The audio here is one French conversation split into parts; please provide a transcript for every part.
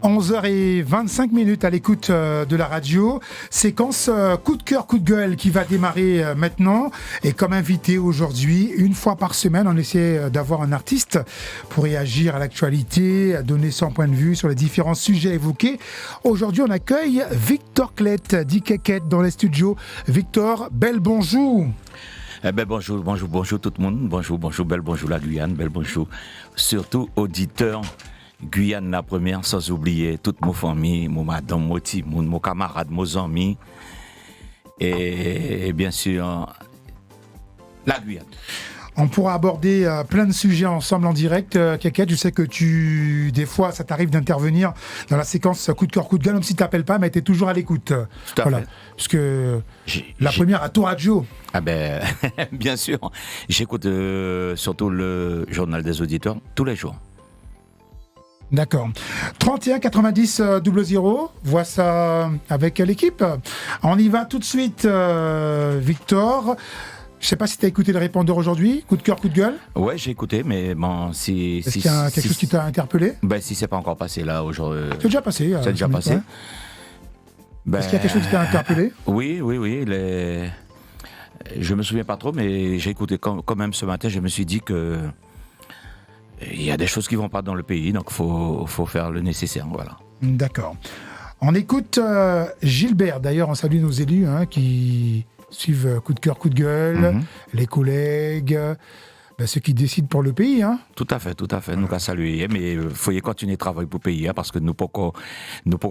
11h25 à l'écoute de la radio. Séquence coup de cœur, coup de gueule qui va démarrer maintenant. Et comme invité aujourd'hui, une fois par semaine, on essaie d'avoir un artiste pour réagir à l'actualité, à donner son point de vue sur les différents sujets évoqués. Aujourd'hui, on accueille Victor Klett, dit Kékette, dans les studios. Victor, bel bonjour. Bonjour tout le monde. Bonjour, bel bonjour la Guyane, bel bonjour. Surtout auditeurs Guyane la première, sans oublier toute mon famille, mon madame, mon camarade, mes amis. Et bien sûr, la Guyane. On pourra aborder plein de sujets ensemble en direct. Kékette, je sais que des fois, ça t'arrive d'intervenir dans la séquence coup de cœur, coup de gueule, même si tu t'appelles pas, mais tu es toujours à l'écoute. Tout à fait. Parce que première à toi, radio. Bien sûr. J'écoute surtout le journal des auditeurs tous les jours. D'accord. 31 90 00, vois ça avec l'équipe. On y va tout de suite, Victor. Je ne sais pas si tu as écouté le répondeur aujourd'hui, coup de cœur, coup de gueule. Ouais, j'ai écouté, mais bon, Est-ce qu'il y a quelque chose qui t'a interpellé? Si c'est pas encore passé là aujourd'hui. C'est déjà passé. C'est déjà passé. Est-ce qu'il y a quelque chose qui t'a interpellé? Oui. Je me souviens pas trop, mais j'ai écouté quand même ce matin. Je me suis dit que il y a des choses qui vont pas dans le pays, donc faut faire le nécessaire, voilà. D'accord. On écoute Gilbert. D'ailleurs, on salue nos élus qui suivent coup de cœur, coup de gueule, les collègues, ceux qui décident pour le pays. Tout à fait. Voilà. Nous qu'à saluer, mais il faut continuer de travailler pour le pays, parce que nous pouvons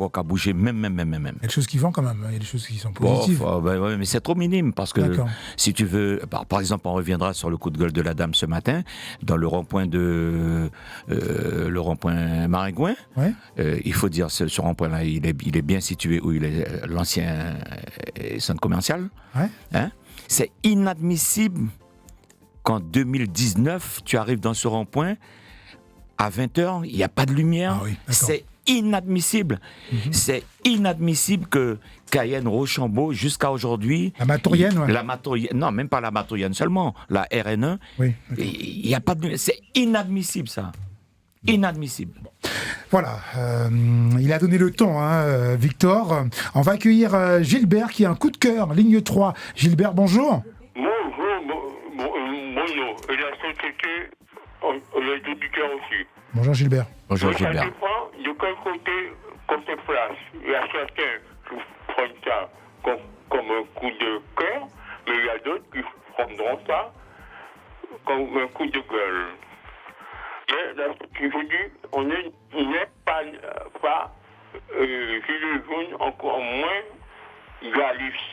qu'à bouger, même. Il y a des choses qui vont quand même, il y a des choses qui sont positives. Mais c'est trop minime, parce que si tu veux, par exemple, on reviendra sur le coup de gueule de la dame ce matin, dans le rond-point Maringouin. Ouais. Il faut dire, ce rond-point-là, il est bien situé où il est l'ancien centre commercial. Ouais. C'est inadmissible qu'en 2019, tu arrives dans ce rond-point, à 20h, il n'y a pas de lumière. Ah oui, c'est inadmissible. C'est inadmissible que Cayenne, Rochambeau, jusqu'à aujourd'hui... La Matourienne, non, même pas la Matourienne seulement, la RN1. Oui. Il n'y a pas de lumière. C'est inadmissible, ça. Inadmissible. Voilà, il a donné le ton, Victor. On va accueillir Gilbert qui a un coup de cœur, ligne 3. Gilbert, bonjour. Bonjour, et la société, les auditeurs aussi. Bonjour Gilbert. Bonjour Gilbert. Ça dépend de quel côté qu'on se place. Il y a certains qui prennent ça comme un coup de cœur, mais il y a d'autres qui prendront ça comme un coup de gueule. Mais là, je vous dis, on n'est pas gilet jaune, encore moins Galice.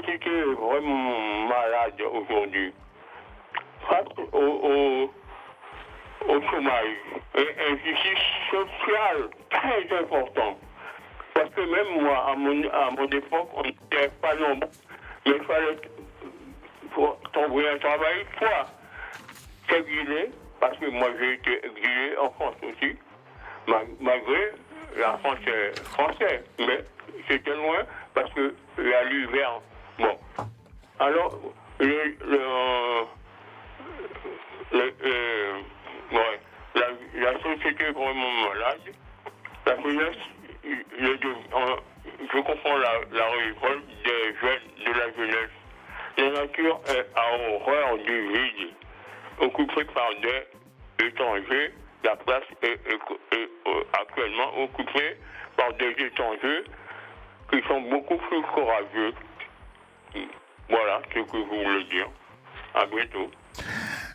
J'étais vraiment malade aujourd'hui. Face au chômage et injustice sociale très important. Parce que même moi, à mon époque, on n'était pas nombreux. Mais il fallait trouver un travail, soit s'exiler, parce que moi j'ai été exilé en France aussi, malgré la France est française. Mais c'était loin parce que la l'hiver. Bon, alors la société est vraiment malade. La jeunesse, je comprends la révolte des jeunes, de la jeunesse. La nature a horreur du vide, occupée par des étrangers. La place est actuellement occupée par des étrangers qui sont beaucoup plus courageux. Voilà ce que je voulais dire. À bientôt.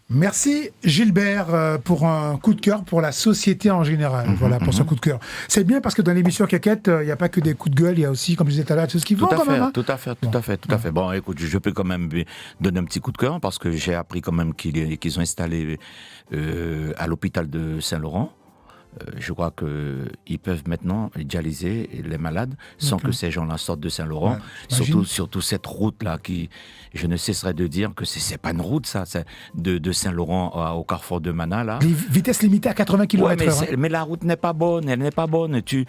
Merci Gilbert pour un coup de cœur pour la société en général. Voilà, pour ce coup de cœur. C'est bien parce que dans l'émission Kékette, il n'y a pas que des coups de gueule, il y a aussi, comme je disais tout à l'heure, des choses qui vont quand même. Tout à fait. Bon, écoute, je peux quand même donner un petit coup de cœur parce que j'ai appris quand même qu'ils ont installé à l'hôpital de Saint-Laurent. Je crois qu'ils peuvent maintenant dialyser les malades sans que ces gens-là sortent de Saint-Laurent. Surtout cette route-là qui, je ne cesserai de dire que c'est pas une route, ça, c'est de Saint-Laurent au carrefour de Mana, là. Vitesse limitée à 80 km/h. Mais la route n'est pas bonne, elle n'est pas bonne. Tu,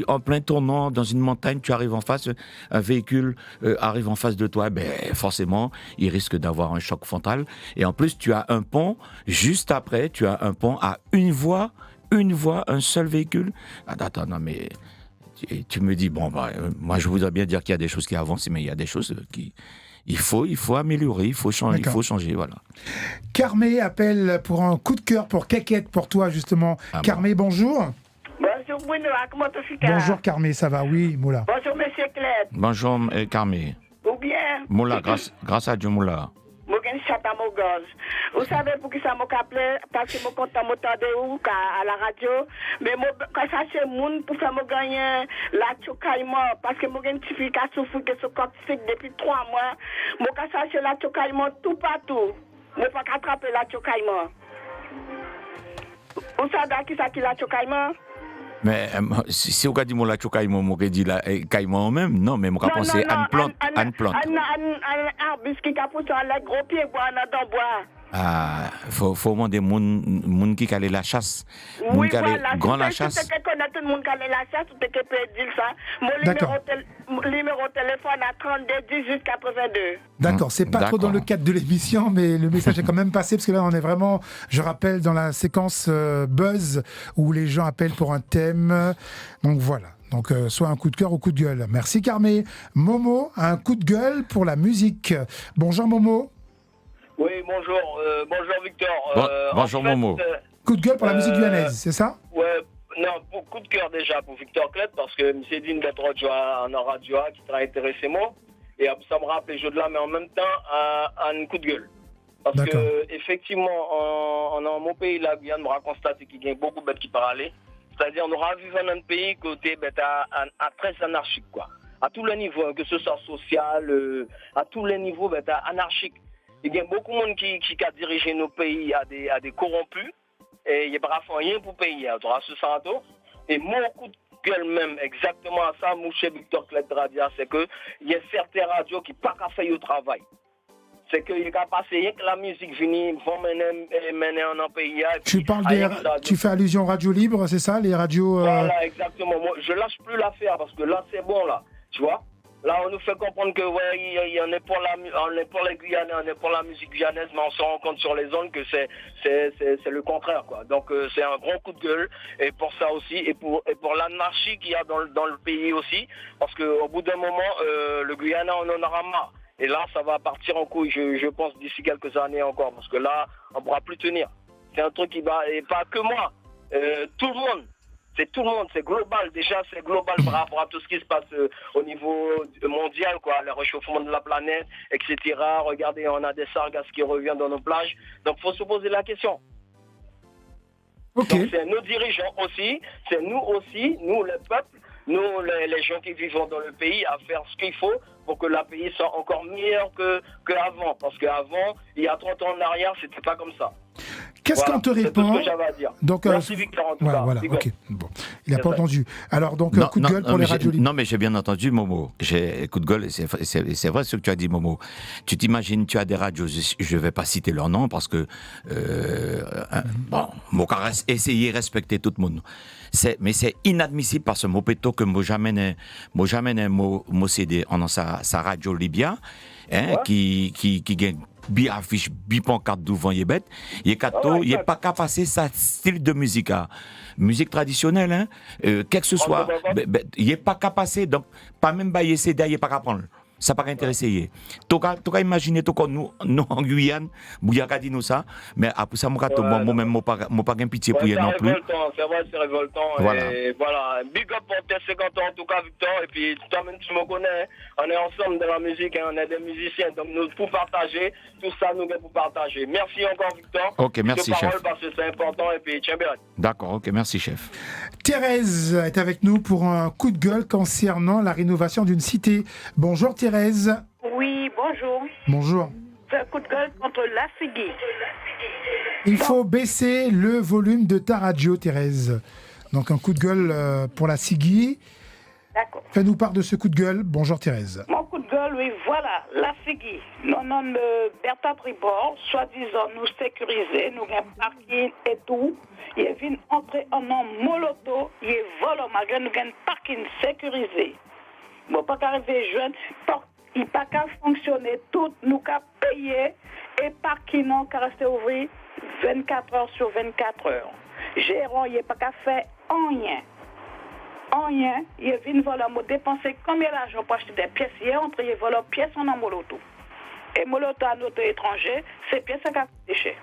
en plein tournant dans une montagne, tu arrives en face, un véhicule arrive en face de toi, forcément, il risque d'avoir un choc frontal. Et en plus, tu as un pont, juste après, tu as un pont à une voie une voie, un seul véhicule. Attends, non, mais tu me dis, bon, moi, je voudrais bien dire qu'il y a des choses qui avancent, mais il y a des choses qui... Il faut améliorer, il faut changer, voilà. Carmé appelle pour un coup de cœur pour Caquette, pour toi, justement. Carmé, bonjour. Bonjour, Bruno, comment tu fais? Bonjour, Carmé, ça va, oui, Moula. Bonjour, monsieur Clette. Bonjour, Carmé. Ou bien? Moula, grâce à Dieu, Moula. Je suis à mon gorge. Vous savez pour qui ça m'a appelé? Parce que je suis content de à la radio. Mais quand ça c'est moun pour faire me gagner la chocaillement. Parce que je suis une petite fille qui a souffert de ce toxique depuis 3 mois. Quand ça c'est la chocaillement tout partout. Je ne peux pas attraper la chocaillement. Vous savez qui ça qui la chocaillement? Mais si vous avez dit que la chocaillement, vous avez dit la caillement même, non, mais vous avez pensé à une plante. Un arbuste qui a poussé à gros pied, dans bois. Ah, faut demander moun qui a la chasse. Oui, voilà. Grand la chasse. Si tu connais tout le monde qui a la chasse, tu peux dire ça. Mon numéro de téléphone à 32 18 82. D'accord, c'est pas trop dans le cadre de l'émission, mais le message est quand même passé, parce que là, on est vraiment, je rappelle, dans la séquence buzz, où les gens appellent pour un thème. Donc voilà. Donc, soit un coup de cœur ou coup de gueule. Merci, Carmé. Momo, un coup de gueule pour la musique. Bonjour, Momo. Oui, bonjour. Bonjour, Victor. Bonjour, Momo. Coup de gueule pour la musique guyanaise, c'est ça? Ouais, non, coup de cœur déjà pour Victor Clette, parce que M. Dine d'être en radio qui sera intéressé moi. Et ça me rappelle les jeux de là, mais en même temps, un coup de gueule. Parce que, effectivement, en mon pays, la Guyane, on va constater qu'il y a beaucoup de bêtes qui parlent. C'est-à-dire, on aura vu dans un pays côté très anarchique, quoi. À tous les niveaux, que ce soit social, à tous les niveaux, anarchique. Il y a beaucoup de monde qui a dirigé nos pays à des corrompus. Et il n'y a pas rien pour payer. Tu auras ce santo. Et mon coup de gueule même, exactement à ça, mon cher Victor Clette Radia, c'est qu'il y a certaines radios qui n'ont pas qu'à faire le travail. C'est qu'il n'y a pas passé que la musique finit, vont mener en pays. Tu parles tu fais allusion aux radios libres, c'est ça, les radios... Voilà, exactement. Moi, je lâche plus l'affaire parce que là, c'est bon, là. Tu vois? Là, on nous fait comprendre que on est pour les Guyanais, on est pour la musique guyanaise, mais on se rend compte sur les zones que c'est le contraire, quoi. Donc c'est un grand coup de gueule, et pour ça aussi, et pour l'anarchie qu'il y a dans le pays aussi, parce qu'au bout d'un moment, le Guyana, on en aura marre. Et là, ça va partir en couille, je pense, d'ici quelques années encore, parce que là, on ne pourra plus tenir. C'est un truc qui va, et pas que moi, tout le monde. C'est tout le monde, c'est global. Déjà, c'est global par rapport à tout ce qui se passe au niveau mondial, quoi, le réchauffement de la planète, etc. Regardez, on a des sargasses qui reviennent dans nos plages. Donc, il faut se poser la question. Okay. Donc, c'est nos dirigeants aussi, c'est nous aussi, nous, le peuple, nous, les gens qui vivent dans le pays, à faire ce qu'il faut pour que le pays soit encore meilleur qu'avant. Parce qu'avant, il y a 30 ans en arrière, c'était pas comme ça. Qu'est-ce qu'on te répond? C'est tout ce que j'avais à dire. Donc, merci Victor, en tout cas. Voilà, ok. Bon. Il n'a pas entendu. Alors, donc, coup de gueule pour les radios libres. Non, mais j'ai bien entendu, Momo. Coup de gueule, c'est vrai ce que tu as dit, Momo. Tu t'imagines, tu as des radios, je ne vais pas citer leur nom parce que, mon cas, essayer de respecter tout le monde. Mais c'est inadmissible parce que mon péto que moi jamais mon CD en sa radio Libya, qui gagne bi affiche bi pancarte devant y bête il est pas qu'à passer sa style de musique traditionnelle quel que ce soit il est pas qu'à passer, donc pas même bailler CD il est pas qu'à prendre ça pas intéressé tu cas imaginer tout comme nous en Guyane Bouyaka dit nous ça, mais après ça moi même moi pas gain pitié pour non plus. C'est vrai, c'est révoltant. Voilà. Et voilà, big up pour tes 50 ans en tout cas, Victor, et puis toi-même tu me connais, on est ensemble dans la musique, on est des musiciens, donc nous pour partager tout ça, nous pour partager. Merci encore Victor. Ok, merci chef. Parce que c'est important, et puis tiens bien. D'accord, ok, merci chef. Thérèse est avec nous pour un coup de gueule concernant la rénovation d'une cité. Bonjour Thérèse. Oui, bonjour. Bonjour. C'est un coup de gueule contre la Sigui. Il faut baisser le volume de ta radio, Thérèse. Donc un coup de gueule pour la Sigui. D'accord. Fais-nous part de ce coup de gueule. Bonjour Thérèse. Mon coup de gueule, oui, voilà, la Sigui. Nous, Bertha Tribord, soi-disant, nous sécuriser, nous avons parking et tout. Il est venu entrer en nom Moloto, il est volé, malgré nous avons parking sécurisé. Bon, pas qu'arriver jeune, il n'a pas qu'à fonctionner tout, nous qu'à payer et parking non qu'à rester ouvert 24 heures sur 24 heures. Gérant, il n'est pas qu'à faire rien. Rien. Il vient voler, me dépenser combien d'argent pour acheter des pièces. Il est entré, il vole pièces en moloto. Et moloto à notre étranger, c'est pièces à déchets.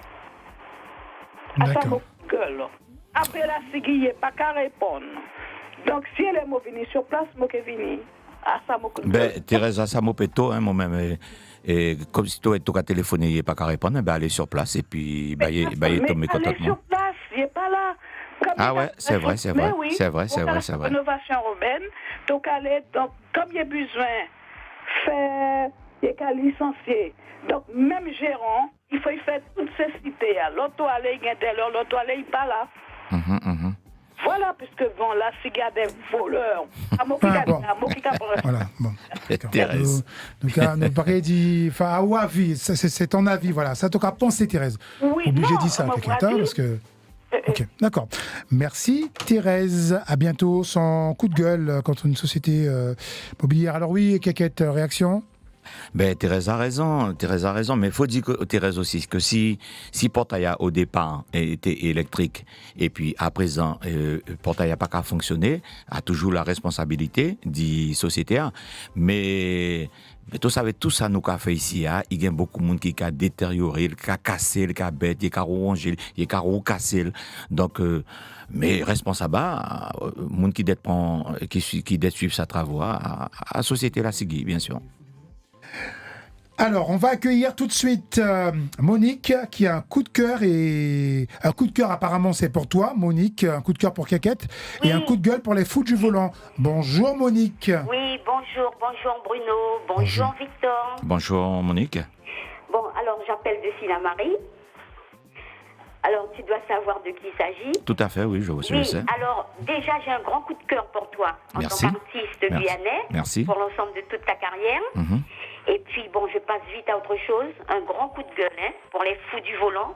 À ça, mon gueule. Après la SIGI, il n'est pas qu'à répondre. Donc, si elle est venue sur place, moi qui venue. À ça, mon gueule. Teresa, ça m'a péto, hein, moi-même. Et comme si tu as téléphoné, il n'est pas qu'à répondre, ben, aller sur place et puis il est tombé contentement. Sur place, il n'est pas là. Ah ouais, c'est vrai. Rénovation urbaine, donc aller, donc comme il y a besoin faire, il y a qu'à licencier. Donc même gérant, il faut y faire toutes ces cités. L'autre aller, il y a de l'heure, l'autre aller, il pas là. Voilà, puisque bon, là, s'il y a des voleurs, voilà, bon. Thérèse. Donc, nous paraît dit, enfin, à avis, c'est ton avis, voilà. Ça, en tout cas, pensez, Thérèse. Oui, obligé de dire ça, quelqu'un, parce que. Ok, d'accord. Merci Thérèse. À bientôt. Son coup de gueule contre une société mobilière. Alors oui, Kékette, réaction? Thérèse a raison, mais il faut dire que Thérèse aussi que si Portail au départ était électrique et puis à présent Portail n'a pas qu'à fonctionner, a toujours la responsabilité du société, mais tu savais tout ça nous qu'a fait ici, il y a beaucoup de monde qui a détérioré, qui a cassé, qui a bête, qui a rongé, qui a cassé. Donc mais responsable, monde qui doit suivre sa travaux à société la SIGI, bien sûr. Alors, on va accueillir tout de suite Monique, qui a un coup de cœur, et un coup de cœur apparemment c'est pour toi, Monique, un coup de cœur pour Kékette, et un coup de gueule pour les fous du volant. Bonjour Monique. Oui, bonjour Bruno, bonjour Victor. Bonjour Monique. Bon, alors j'appelle de Sinamari. Alors, tu dois savoir de qui il s'agit. Tout à fait, oui, je le sais. Alors, déjà, j'ai un grand coup de cœur pour toi, en tant qu'artiste guyanais, pour l'ensemble de toute ta carrière. Et puis, bon, je passe vite à autre chose. Un grand coup de gueule pour les fous du volant.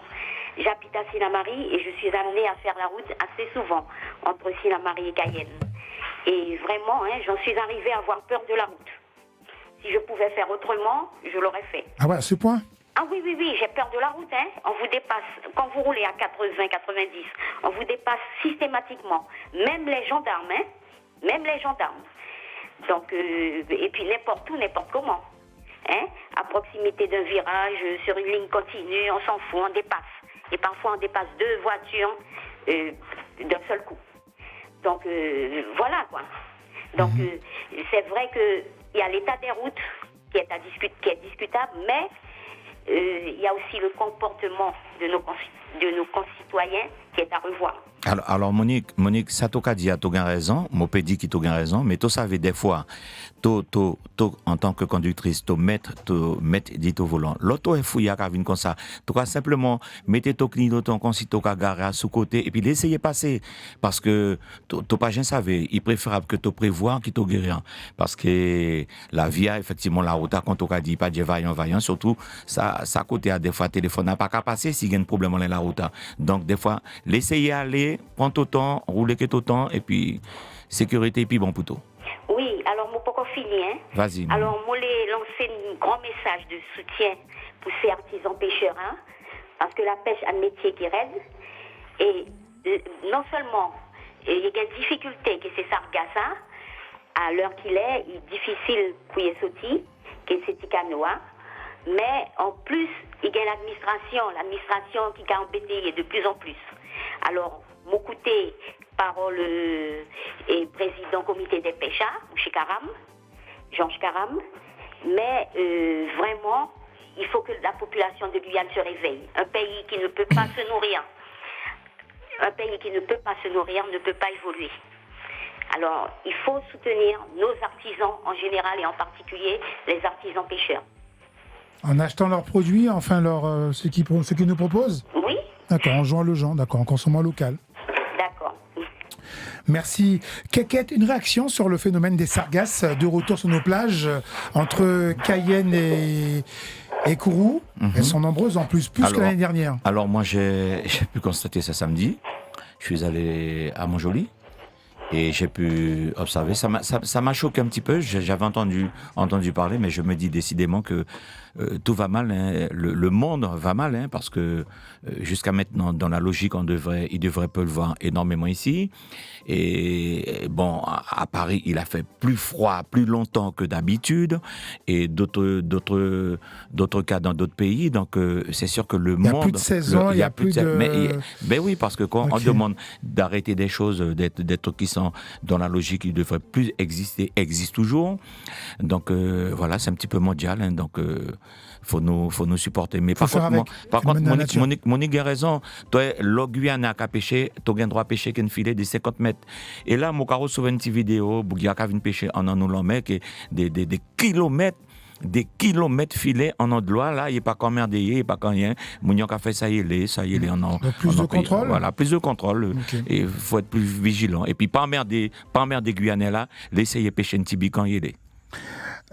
J'habite à Sinamari et je suis amenée à faire la route assez souvent entre Sinamari et Cayenne. Et vraiment, j'en suis arrivée à avoir peur de la route. Si je pouvais faire autrement, je l'aurais fait. Ah ouais, à ce point? Ah oui, j'ai peur de la route. On vous dépasse. Quand vous roulez à 80, 90, on vous dépasse systématiquement. Même les gendarmes, Donc, et puis n'importe où, n'importe comment. À proximité d'un virage, sur une ligne continue, on s'en fout, on dépasse. Et parfois, on dépasse 2 voitures d'un seul coup. Donc, voilà, quoi. Donc, c'est vrai qu'il y a l'état des routes qui est discutable, mais il y a aussi le comportement de nos concitoyens qui est à revoir. Alors Monique, ça t'a dit, tu as raison, moi peux dire que tu as raison, mais tu savais des fois, en tant que conductrice, tu mets dit au volant. L'auto est fouillé à venir comme ça. Tu as simplement mettre ton clignotant comme si tu as garé à sous-côté et puis l'essayer passer. Parce que tu pas jamais savais, il est préférable que tu prévois qu'il te guérir. Parce que la vie, effectivement, la route, quand tu as dit, pas de vaillant, surtout, ça côté à des fois, téléphone n'a pas qu'à passer s'il y a un problème dans la route. Donc, des fois, l'essayer aller, prendre ton temps, rouler que ton temps, et puis sécurité, et puis bon pour tout. Oui, alors moi pas fini, Vas-y. Alors moi les lancer un grand message de soutien pour ces artisans pêcheurs, parce que la pêche a un métier qui est raide, et non seulement il y a des difficultés que c'est sargassins, à l'heure qu'il est, il est difficile pour y sauter, que c'est canoa, mais en plus il y a l'administration qui a embêté de plus en plus. Alors, mon côté, parole et président comité des pêcheurs, chez Caram, Georges Caram, mais vraiment, il faut que la population de Guyane se réveille. Un pays qui ne peut pas se nourrir, ne peut pas évoluer. Alors, il faut soutenir nos artisans en général et en particulier les artisans pêcheurs. En achetant leurs produits, enfin ce qu'ils nous proposent? Oui. D'accord, en jouant le genre, d'accord, en consommant local. D'accord. Merci. Kékette, une réaction sur le phénomène des sargasses de retour sur nos plages entre Cayenne et Kourou? Elles sont nombreuses en plus que l'année dernière. Alors moi, j'ai pu constater ça samedi. Je suis allé à Montjoly et j'ai pu observer. Ça m'a choqué un petit peu. J'avais entendu parler, mais je me dis décidément que tout va mal, hein, le monde va mal, hein, parce que jusqu'à maintenant, dans la logique, il devrait pleuvoir énormément ici. Et bon, à Paris, il a fait plus froid, plus longtemps que d'habitude, et d'autres cas dans d'autres pays. Donc, c'est sûr que le monde... Il y a plus de saison, il y a plus de... Ben oui, parce que quand on demande d'arrêter des choses, des trucs qui sont dans la logique, qui ne devraient plus exister, existent toujours. Donc, voilà, c'est un petit peu mondial, hein, donc... faut nous supporter. Mais par contre, Monique a raison. Toi, le Guyana a pêché, tu as le droit à pêcher qu'un filet de 50 mètres. Et là, mon carreau sur une petite vidéo, il y a qu'à pêcher en nous mec, des kilomètres filés en endroit, là, il n'est pas qu'emmerdé, il n'est pas qu'en rien. Mounion a fait ça, il est en plus de contrôle. Voilà, plus de contrôle. Et il faut être plus vigilant. Et puis, pas emmerder Guyanais là, laissez pêcher un petit bic quand il est.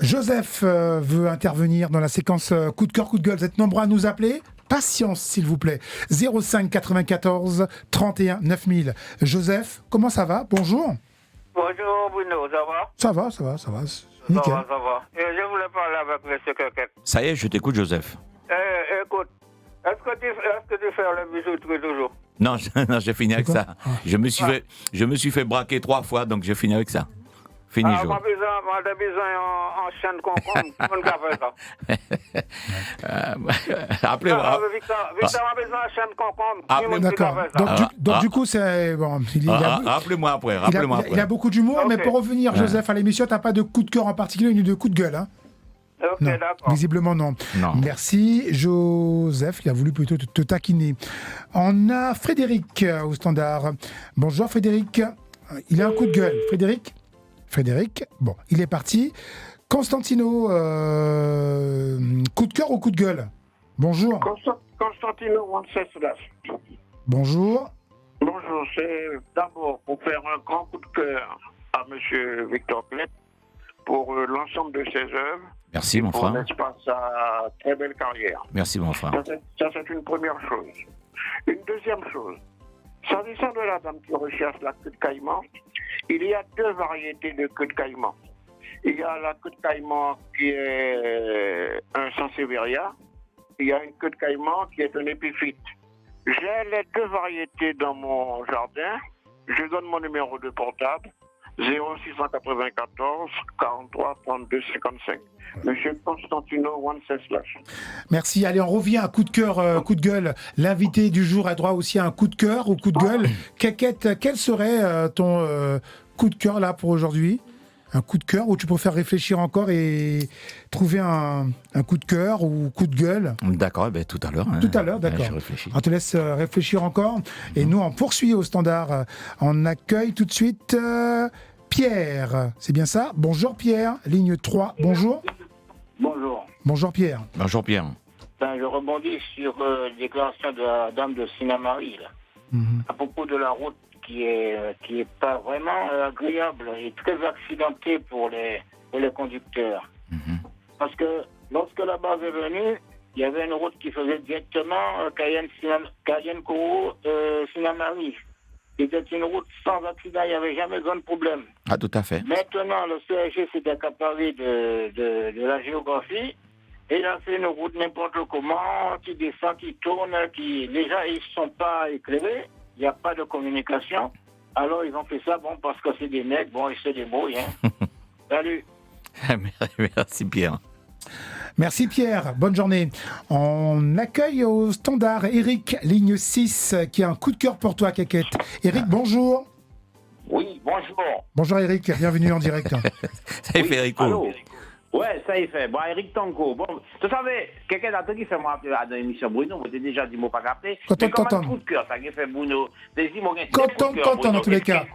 Joseph veut intervenir dans la séquence coup de cœur, coup de gueule. Vous êtes nombreux à nous appeler. Patience, s'il vous plaît. 05 94 31 9000. Joseph, comment ça va? Bonjour. Bonjour Bruno, ça va? Ça va. Nickel. Ça va. Je voulais parler avec M. Coquette. Ça y est, je t'écoute, Joseph. Écoute, est-ce que tu fais le bisou toujours? Non, j'ai fini avec ça. Je me suis fait braquer 3 fois, donc j'ai fini avec ça. Fini, Jo. Moi, j'ai besoin en chaîne concombre. On va faire ça. Appelez-moi. Victor a besoin en chaîne concombre. D'accord. Donc du coup, c'est... Bon, Rappelez-moi après. Il a beaucoup d'humour, mais pour revenir, Joseph, à l'émission, tu n'as pas de coup de cœur en particulier, ni de coup de gueule, hein? Ok, non, d'accord. visiblement non. Merci Joseph, il a voulu plutôt te taquiner. On a Frédéric au standard. Bonjour Frédéric. Il a un coup de gueule. Frédéric, bon, il est parti. Constantino, coup de cœur ou coup de gueule? Bonjour. Constantino Wenceslas. Bonjour. Bonjour, c'est d'abord pour faire un grand coup de cœur à M. Victor Klett pour l'ensemble de ses œuvres. Merci mon frère. N'est-ce pas, sa très belle carrière. Merci mon frère. Ça c'est une première chose. Une deuxième chose, s'agissant de la dame qui recherche la queue de caïman, il y a 2 variétés de queue de caïman. Il y a la queue de caïman qui est un sansevieria, il y a une queue de caïman qui est un épiphyte. J'ai les 2 variétés dans mon jardin. Je donne mon numéro de portable 0694 43 32 55. Monsieur Constantino Wenceslas. Merci. Allez, on revient à coup de cœur, coup de gueule. L'invité du jour a droit aussi à un coup de cœur ou coup de gueule. Caquette, quel serait ton coup de cœur là pour aujourd'hui? Un coup de cœur où tu préfères réfléchir encore et trouver un coup de cœur ou coup de gueule? D'accord, ben tout à l'heure. Tout à l'heure, d'accord. On te laisse réfléchir encore. Et nous, on poursuit au standard. On accueille tout de suite Pierre. C'est bien ça? Bonjour Pierre, ligne 3. Bonjour. Bonjour. Bonjour Pierre. Bonjour Pierre. Je rebondis sur la déclaration de la dame de Sinamari à propos de la route qui est pas vraiment agréable et très accidentée pour les conducteurs. Parce que lorsque la base est venue, il y avait une route qui faisait directement Cayenne-Kourou, Sinamari. C'était une route sans accident, il n'y avait jamais besoin de problème. Ah, tout à fait. Maintenant, le CRG s'est accaparé de la géographie. Et il a fait une route n'importe comment, qui descend, qui tourne, les gens, ils ne sont pas éclairés. Il n'y a pas de communication. Alors, ils ont fait ça, parce que c'est des mecs, ils se débrouillent. Hein. Salut. Merci, Pierre. Merci, Pierre. Bonne journée. On accueille au standard Eric, ligne 6, qui a un coup de cœur pour toi, Caquette. Eric, bonjour. Oui, bonjour. Bonjour, Eric. Bienvenue en direct. Ça y fait, Eric. Allô. Ouais, ça y fait. Bon, Eric Tanko. Bon, tu savais, quelqu'un d'autre qui fait moi appeler à l'émission Bruno, vous avez déjà dit, moi pas capté. Quand mais comme un coup de cœur, ça qui fait Bruno. Content dans tous les cas.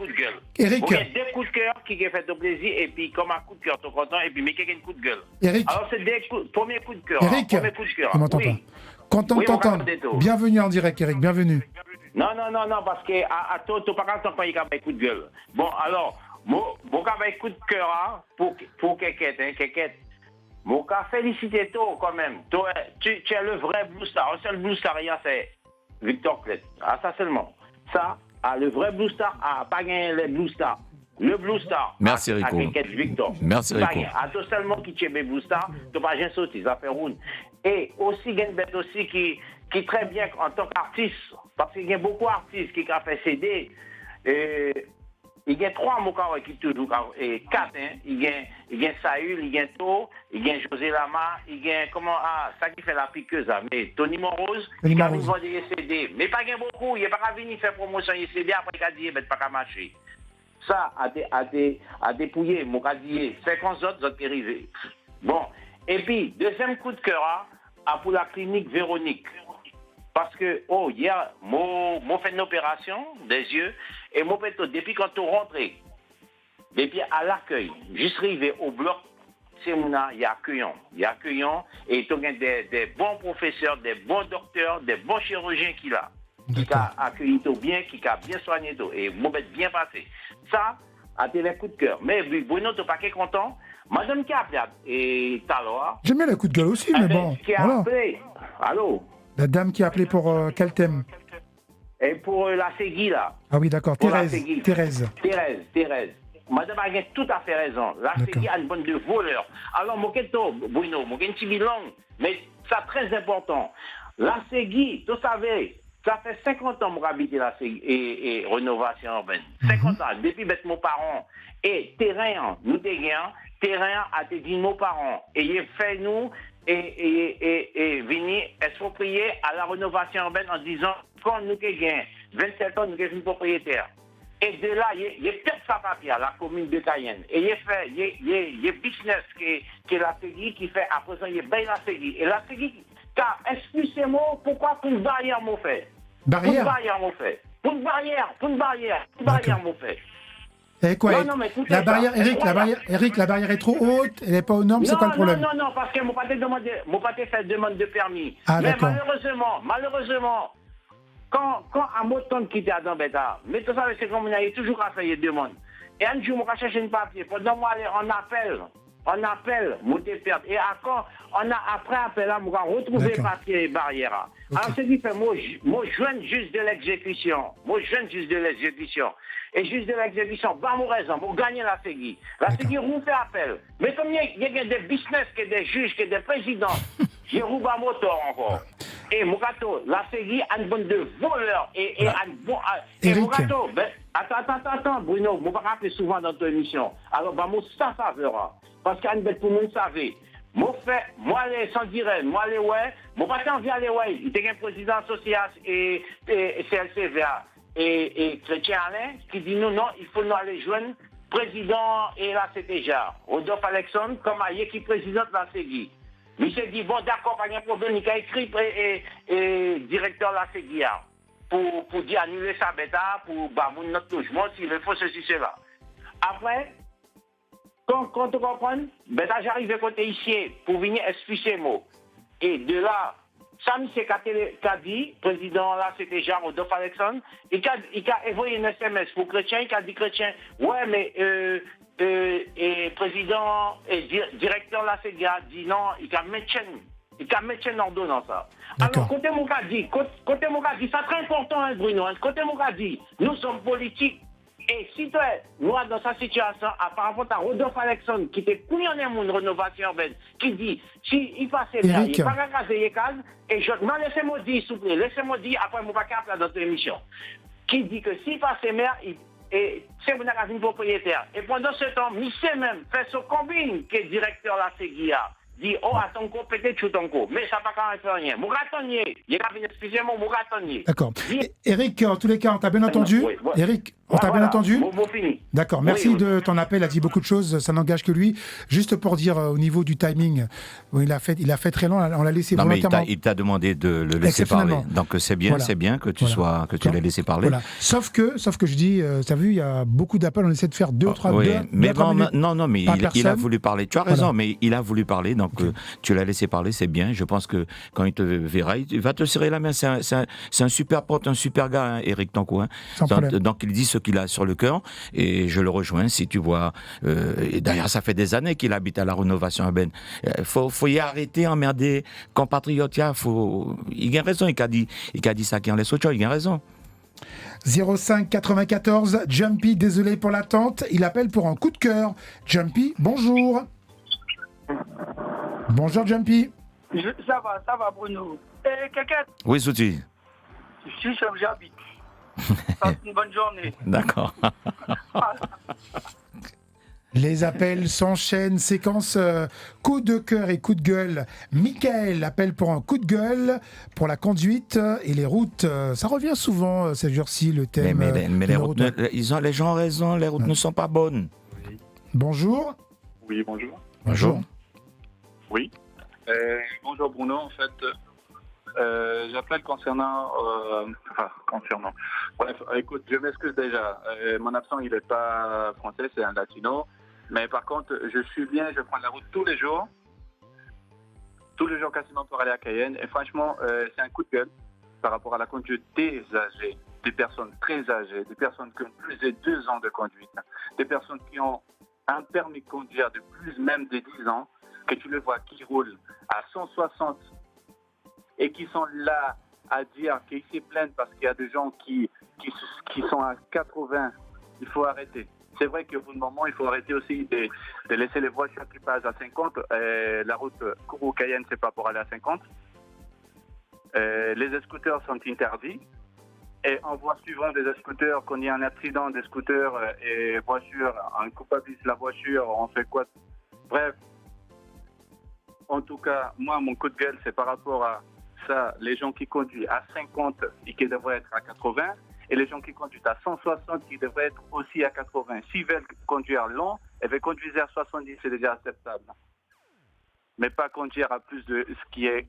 Eric. Il y a des coups de cœur qui fait de plaisir, et puis comme un coup de cœur, tu es content, et puis mais quelqu'un coup de gueule. Eric. Alors, c'est des premiers coups de cœur. Eric. Premier coup de cœur. On m'entend pas. Content de t'entendre. Bienvenue en direct, Eric. Bienvenue. Non, parce que à toi, tu n'as pas quand il y a un coup de gueule. Bon, alors, moi, un coup de cœur pour Caquette. Mon cas, félicité toi quand même. Toi, tu es le vrai Blue Star. Le seul Blue Star, c'est Victor Klett. Ah, ça seulement. Ça, le vrai Blue Star, pas gagné les Blue Star. le Blue Star. Merci, Rico. Avec Victor. Merci, Rico. À tout seulement qui tient le Blue Star, tu vas rien sauter, ça fait roule. Et aussi, il y a une bête aussi qui très bien en tant qu'artiste, parce qu'il y a beaucoup d'artistes qui ont fait CD. Il y a 3 mots qui toujours, et 4, hein. Il y a Saül, il y a To, il y a José Lama, il y a ça qui fait la piqueuse, mais Tony Morose, qui a vendu des CD. Mais pas beaucoup, il n'est pas venu faire promotion des CD après qu'il a dit, mais pas qu'à marcher. Ça, a dépouillé, mon cas dit, 50 autres qui arrivent. Bon, et puis, deuxième coup de cœur, pour la clinique Véronique. Parce que, hier, moi fait une opération des yeux, et moi, depuis quand on rentré, depuis à l'accueil, juste arrivé au bloc, c'est il y a accueillant, et il y a des bons professeurs, des bons docteurs, des bons chirurgiens qui là, qui a accueilli tout bien, qui a bien soigné tout, et moi, bien passé. Ça, a été un coup de cœur. Mais Bruno, tu n'es pas content. Madame qui a appelé, et Talor. J'aime bien le coup de gueule aussi, mais bon. Qui a appelé. Allô? La dame qui a appelé pour quel thème? Et pour la Ségui, là. Ah oui, d'accord. Thérèse. Madame a tout à fait raison. La Ségui a une bande de voleurs. Alors, Bruno, mon petit bilan, mais ça très important. La Ségui, tu savais, ça fait 50 ans que j'habite la Ségui et rénovation urbaine. 50 ans, depuis que mes parents. Et terrain, nous dégagnons, terrain a été dit nos parents. Et il fait nous. Et venir exproprier à la rénovation urbaine en disant quand nous gagnons 27 ans, nous sommes propriétaires. Et de là, il y a peut-être sa papier à la commune de Cayenne. Et il y a business qui est la Ségui qui fait, à présent, il y a bien la Ségui. Et la Ségui, car, excusez-moi, pourquoi pour une barrière m'ont fait? Barrière? Pour une barrière m'ont fait. Pour une barrière m'ont fait. Et quoi, non, la barrière, Eric, la barrière est trop haute, elle n'est pas aux normes, c'est quoi le problème? Non, parce que mon pâté fait demande de permis. Ah, mais malheureusement, quand à Moton qui était à Dambeta, mais tout ça, c'est comme on a toujours à faire des demandes. Et un jour, on va chercher un papier, pendant moi aller en appel, monter perte. Et après appel, on va retrouver le papier et barrière. Okay. Alors, c'est différent, moi, jeune juge de l'exécution. Et juste de l'exécution, bah, mon raison, pour gagner la Ségui. La Ségui, on fait appel. Mais comme il y a des business, que des juges, que des présidents, j'ai roulé à moteur encore. Et mon gâteau, la Ségui a une bande de voleurs. Et mon gâteau, attends, Bruno, je ne vais pas rappeler souvent dans ton émission. Alors, bah, moi, ça verra. Parce qu'il y a une bête pour nous savoir. Moi, les sans dire, moi, les ouais, mon patron vient les ouais. Il était un président association et CLCVA. Et Chrétien Alain qui dit non, il faut nous aller joindre président et la CTJA. Rodolphe Alexandre, comme ailleurs qui présidente la Ségui. Il s'est dit, bon, d'accord, pas de problème, il a écrit et directeur de la Ségui pour dire annuler sa bêta, pour notre logement, s'il faut ceci, cela. Après, quand tu comprends, bêta, j'arrive à côté ici pour venir expliquer moi. Et de là, Sam, c'est qu'a dit, président là, c'était Jean Rodolphe Alexandre, il a envoyé un SMS pour Chrétien, il a dit Chrétien, ouais, mais président et directeur là, c'est gars, dit non, il a mis en ordonnance ça. Alors, côté mon gars dit, c'est très important, hein, Bruno, côté mon gars dit, nous sommes politiques. Et si tu es, nous, dans sa situation, par rapport à Rodolphe Alexandre, qui était couillonné mon rénovation urbaine, qui dit, si il passe bien, il va pas casser les cases, et laissez-moi dire, s'il vous plaît, après, mon paquet dans notre émission, qui dit que s'il passe maire, c'est mon magazine propriétaire. Et pendant ce temps, Michel même fait son combine, qui est directeur de la Ségui, dit, à ton co, peut-être tout ton co. Mais ça n'a pas quand même fait rien. Mon ratonnier, il y a excusez-moi, mon ratonnier. D'accord. Eric, en tous les cas, on t'a bien entendu. Eric, on t'a bien entendu. Bon, fini. D'accord, merci de ton appel, il a dit beaucoup de choses, ça n'engage que lui. Juste pour dire, au niveau du timing, il a fait très long, on l'a laissé volontairement. Mais il t'a demandé de le laisser parler. Donc c'est bien que tu l'aies laissé parler. Voilà. Sauf que je dis, tu as vu, il y a beaucoup d'appels, on essaie de faire 2 ou 3 minutes. Mais il a voulu parler. Tu as raison, mais il a voulu parler, donc tu l'as laissé parler, c'est bien. Je pense que quand il te verra, il va te serrer la main. C'est un super pote, un super gars, hein, Eric Tanco. Hein. Donc il dit ce qu'il a sur le cœur, et je le rejoins. Si tu vois, et d'ailleurs ça fait des années qu'il habite à la rénovation urbaine. Faut y arrêter, emmerder compatriotes. Il a raison, il a dit ça qui en laisse autre chose, il a raison. 05 94, Jumpy, désolé pour l'attente, il appelle pour un coup de cœur. Jumpy, bonjour. Bonjour Jumpy. Ça va Bruno. Quelqu'un, Oui, Souti. je suis où j'habite. Passe une bonne journée. D'accord. Les appels s'enchaînent, séquence coup de cœur et coup de gueule. Michael appelle pour un coup de gueule pour la conduite et les routes. Ça revient souvent ces jours-ci, le thème. Mais les routes, les gens ont raison, les routes ne sont pas bonnes. Oui. Bonjour. Oui, bonjour. Bonjour. Oui. Bonjour Bruno, en fait, j'appelle concernant... Bref, écoute, je m'excuse déjà. Mon accent, il n'est pas français, c'est un latino. Mais par contre, je suis bien, je prends la route tous les jours quasiment pour aller à Cayenne. Et franchement, c'est un coup de gueule par rapport à la conduite des âgés, des personnes très âgées, des personnes qui ont plus de 2 ans de conduite, des personnes qui ont un permis de conduire de plus même de 10 ans, que tu le vois qui roulent à 160 et qui sont là à dire qu'ils se plaignent parce qu'il y a des gens qui sont à 80. Il faut arrêter. C'est vrai qu'au bout d'un moment, il faut arrêter aussi de laisser les voitures qui passent à 50. La route Kourou-Cayenne, c'est pas pour aller à 50. Les scooters sont interdits. Et on voit souvent des scooters, quand il y a un accident des scooters et voitures, on culpabilise la voiture, on fait quoi? Bref. En tout cas, moi, mon coup de gueule, c'est par rapport à ça, les gens qui conduisent à 50 et qui devraient être à 80, et les gens qui conduisent à 160 qui devraient être aussi à 80. S'ils veulent conduire long, ils veulent conduire à 70, c'est déjà acceptable. Mais pas conduire à plus de ce qui est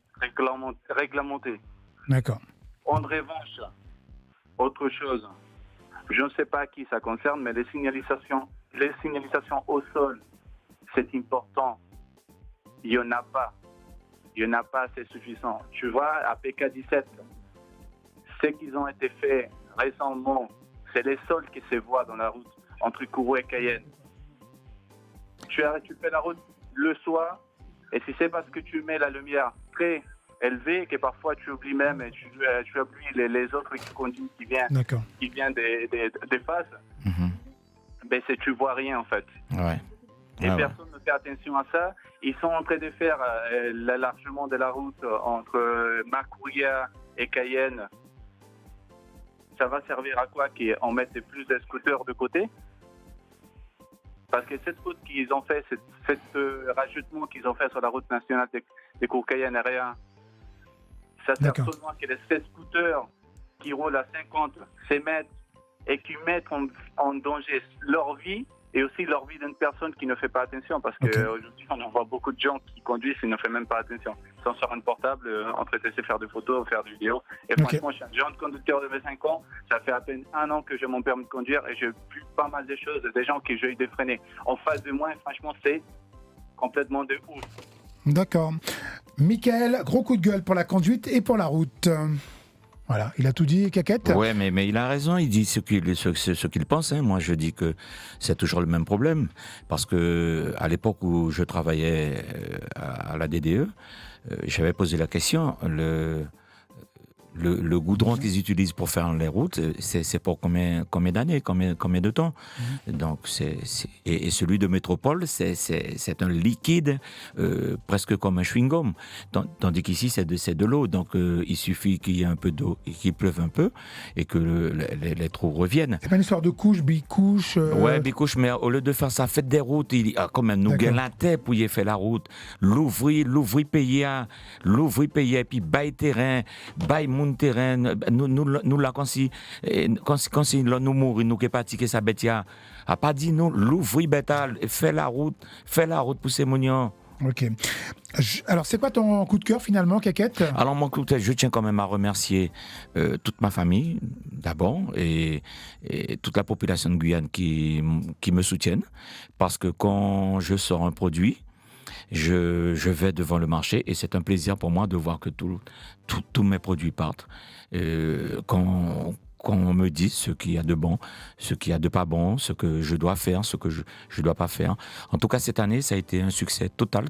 réglementé. D'accord. En revanche, autre chose, je ne sais pas qui ça concerne, mais les signalisations au sol, c'est important. Il n'y en a pas. Il n'y en a pas, c'est suffisant. Tu vois, à PK17, ce qu'ils ont été faits récemment, c'est les sols qui se voient dans la route entre Kourou et Cayenne. Tu fais la route le soir, et si c'est parce que tu mets la lumière très élevée que parfois tu oublies même, et tu oublies les autres qui conduisent, qui viennent des faces, ben tu vois rien en fait. Ouais. Et personne ne fait attention à ça. Ils sont en train de faire l'élargement de la route entre Macouria et Cayenne. Ça va servir à quoi qu'on mette plus de scooters de côté? Parce que cette route qu'ils ont fait, ce rajoutement qu'ils ont fait sur la route nationale de Kourou-Cayenne et rien, ça sert seulement que les scooters qui roulent à 50 se mettent et qui mettent en danger leur vie et aussi leur vie d'une personne qui ne fait pas attention, parce qu'aujourd'hui, on en voit beaucoup de gens qui conduisent et ne font même pas attention. Ils sont sur un portable, en train de faire des photos, faire des vidéos. Et franchement, je suis un jeune conducteur de 25 ans, ça fait à peine 1 an que j'ai mon permis de conduire et j'ai vu pas mal de choses, des gens qui j'ai eu défreiné en face de moi, et franchement, c'est complètement de ouf. D'accord. Michael, gros coup de gueule pour la conduite et pour la route. Voilà, il a tout dit, Caquette. Ouais, mais il a raison, il dit ce qu'il pense. Hein. Moi, je dis que c'est toujours le même problème. Parce que à l'époque où je travaillais à la DDE, j'avais posé la question, le goudron qu'ils utilisent pour faire les routes, c'est pour combien d'années, combien de temps? Donc et celui de métropole, c'est un liquide presque comme un chewing-gum. Tandis qu'ici c'est de l'eau. Donc il suffit qu'il y ait un peu d'eau et qu'il pleuve un peu et que les trous reviennent. C'est pas une histoire de couche, bicouche. Ouais, bicouche, mais au lieu de faire ça, faites des routes. Il quand même nous gagne la tête pour y faire la route. L'ouvrir payer et puis bail terrain, bail terrain, nous là quand si nous mourir, nous qui pratiquer sa bête a pas dit nous l'ouvrir bétal, fait la route pour ces mounions. Ok. Alors c'est quoi ton coup de cœur finalement, Caquette? Alors mon coup de cœur, je tiens quand même à remercier toute ma famille d'abord et toute la population de Guyane qui me soutiennent, parce que quand je sors un produit, je vais devant le marché et c'est un plaisir pour moi de voir que tous mes produits partent. Quand qu'on me dise ce qu'il y a de bon, ce qu'il y a de pas bon, ce que je dois faire, ce que je ne dois pas faire. En tout cas, cette année, ça a été un succès total.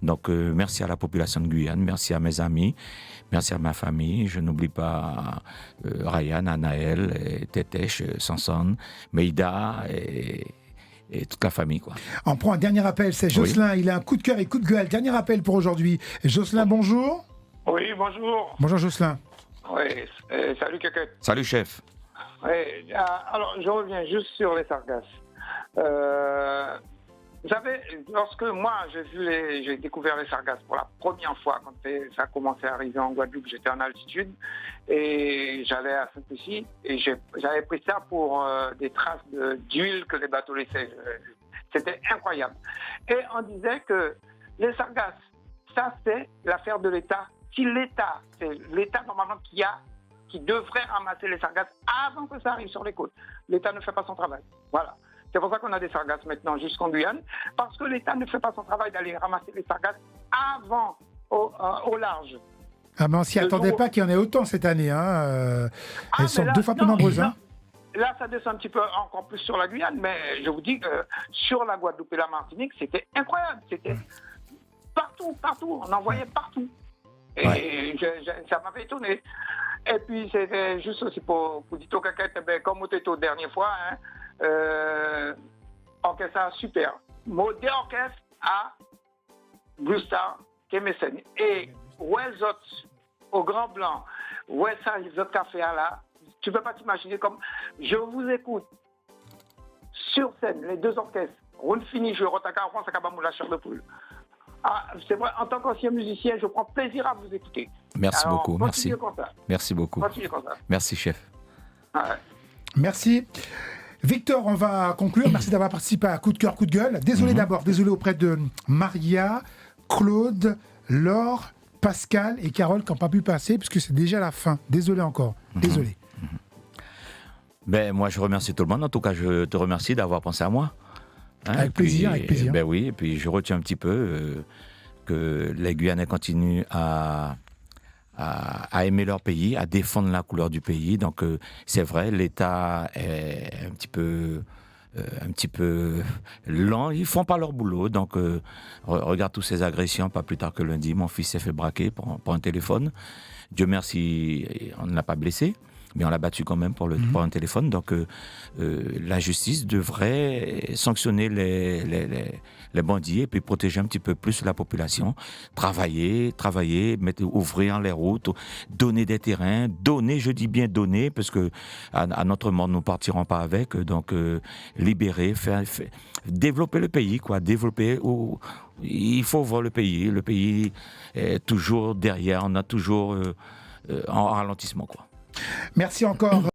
Donc, merci à la population de Guyane, merci à mes amis, merci à ma famille. Je n'oublie pas Ryan, Anaël, Tétèche, Sanson, Meïda et toute la famille, quoi. On prend un dernier appel, c'est Jocelyn. Oui. Il a un coup de cœur et coup de gueule. Dernier appel pour aujourd'hui. Jocelyn, bonjour. Oui, bonjour. Bonjour, Jocelyn. Oui, salut, Keket. Salut, chef. Oui, alors, je reviens juste sur les sargasses. Vous savez, lorsque moi, j'ai découvert les sargasses pour la première fois, quand ça a commencé à arriver en Guadeloupe, j'étais en altitude et j'allais à Saint-Lucie et j'avais pris ça pour des traces d'huile que les bateaux laissaient. C'était incroyable. Et on disait que les sargasses, ça c'est l'affaire de l'État. Si l'État, c'est l'État normalement qui devrait ramasser les sargasses avant que ça arrive sur les côtes. L'État ne fait pas son travail. Voilà. C'est pour ça qu'on a des sargasses maintenant jusqu'en Guyane, parce que l'État ne fait pas son travail d'aller ramasser les sargasses avant, au large. Ah ben on s'y attendait pas qu'il y en ait autant cette année. Hein. Elles sont 2 fois plus nombreuses. Hein. Là, ça descend un petit peu encore plus sur la Guyane, mais je vous dis que sur la Guadeloupe et la Martinique, c'était incroyable. C'était partout. On en voyait partout. Et ça m'avait étonné. Et puis, c'était juste aussi pour dire au Caquette, comme on était aux dernières fois, hein, orchestre super. Modé orchestre à Blue Star, Kémesen. Et ouais, au Grand Blanc, ouais, ça, les autres cafés là, tu peux pas t'imaginer comme je vous écoute sur scène, les 2 orchestres, Ron Fini, je Rotaka en France, à Kabamou, la chair de poule. Ah, c'est vrai, en tant qu'ancien musicien, je prends plaisir à vous écouter. Merci beaucoup, merci. Merci beaucoup. Merci, chef. Ouais. Merci. Victor, on va conclure. Merci d'avoir participé à Coup de cœur, coup de gueule. Désolé d'abord, désolé auprès de Maria, Claude, Laure, Pascal et Carole qui n'ont pas pu passer puisque c'est déjà la fin. Désolé encore, désolé. Ben, moi, je remercie tout le monde. En tout cas, je te remercie d'avoir pensé à moi. Hein, avec plaisir. Ben oui, et puis je retiens un petit peu que les Guyanais continuent à aimer leur pays, à défendre la couleur du pays. Donc c'est vrai, l'État est un petit peu lent. Ils font pas leur boulot. Donc regarde toutes ces agressions. Pas plus tard que lundi, mon fils s'est fait braquer pour un téléphone. Dieu merci, on ne l'a pas blessé. Mais on l'a battu quand même pour un téléphone. Donc, la justice devrait sanctionner les bandits et puis protéger un petit peu plus la population. Travailler, ouvrir les routes, donner des terrains. Donner, je dis bien donner, parce que à notre monde, nous ne partirons pas avec. Donc, libérer, développer le pays, quoi. Il faut voir le pays. Le pays est toujours derrière. On a toujours en ralentissement, quoi. Merci encore.